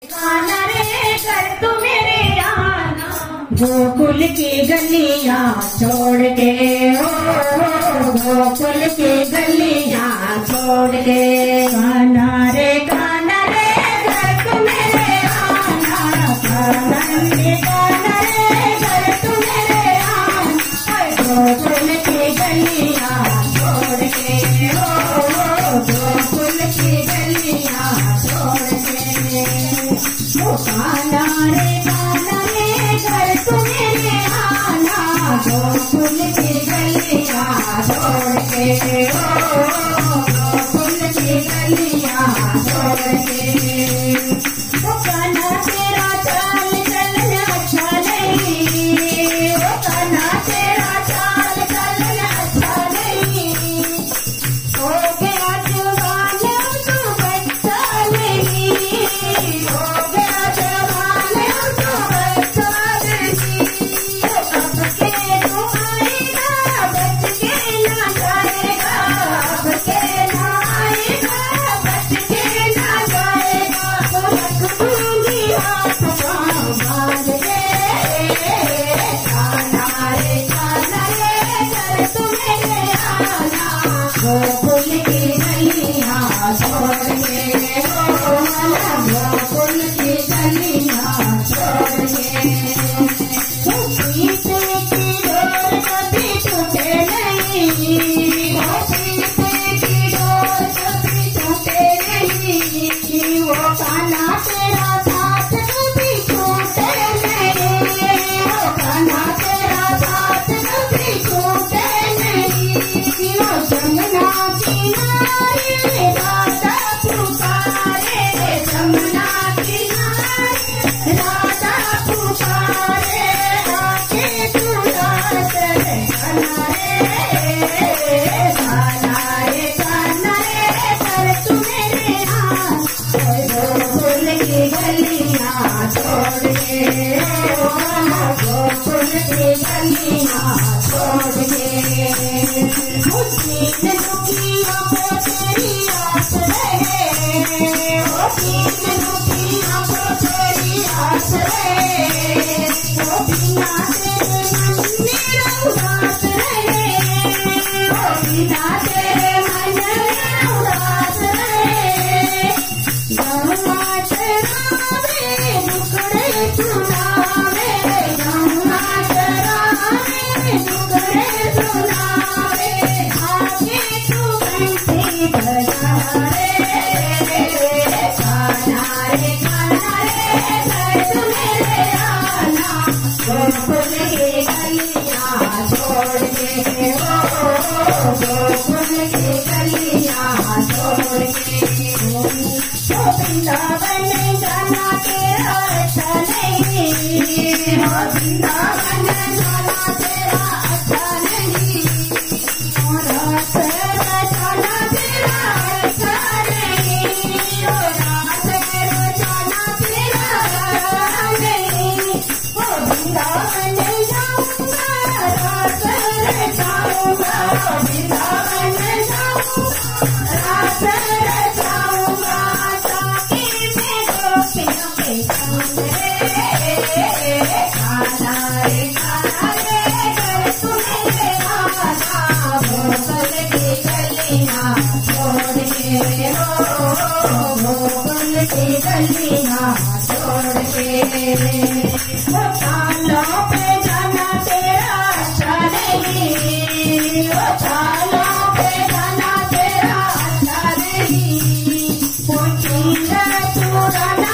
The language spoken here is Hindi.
आना रे कर तू मेरे आना, गोकुल की गलियां छोड़ के, ओ गोकुल की गलियां छोड़ के। आना रे कर तू मेरे आना, आना रे कर तू मेरे आना, गोकुल की गलियां छोड़ के, ओ गोकुल की गलियां छोड़ के। काना रे कर तू मेरे आना, गोकुल की गलियां छोड़ के, ओ गोकुल की गलियां छोड़ के। काना तेरा चाल चलन अच्छा नहीं, काना तेरा चाल चलन अच्छा नहीं, हो गया जवान तू बच्चा नहीं, हो गया जवान तू बच्चा नहीं। अब के तू आएगा बच के ना जाएगा, अब के ना आएगा बच के ना जाएगा। तो रख दूंगी हाथ पाँव बांध के। काना रे कर तू मेरे आना, गोकुल की गलियां छोड़ के, ओ गोकुल की गलियां छोड़ के। सीते की डोर कभी टूटे नहीं, वो सीते की डोर कभी टूटे नहीं, वो काना तेरा साथ कभी छूटे नहीं, वो काना तेरा साथ कभी छूटे नहीं। वो जमुना किनारे राधा पुकारे, जमुना किनारे राधा पुकारे, आके तू रात रे काना रे कर तू मेरे आना, गोकुल की गलियां छोड़ के, ओ गोकुल की गलियां छोड़ के। दीन दुखियों को तेरी आस रहे, ओ दीन दुखियों को तेरी आस रहे, ओ बिना तेरे मन मेरा उदास रहे, ओ बिना तेरे मन मेरा उदास रहे। गौवा चरावे दुखड़े चुरावे, गौवा चरावे दुखड़े चुरावे, आगे तू बंसी बजा रे। काना रे कर तू मेरे आना, गोकुल की गलियां छोड़ के, ओ गोकुल की गलियां छोड़ के। वृंदावन जाना तेरा अच्छा नहीं, हो वृंदावन जाना तेरा अच्छा नहीं, रास रचाना तेरा अच्छा नहीं, रास रचाना तेरा नहीं। हो वृंदावन जाऊंगा रास रचाऊंगा, वृंदावन जाऊंगा रास रचाऊंगा, ताकि मैं गोपियों के संग रे। काना रे कर तू मेरे आना, गोकुल की गलियां छोड़ के, ओ गोकुल की गलियां छोड़ के। वो चालों पे जाना तेरा अच्छा नहीं, वो चालों पे जाना तेरा अच्छा नहीं, वो चीज़ चुराना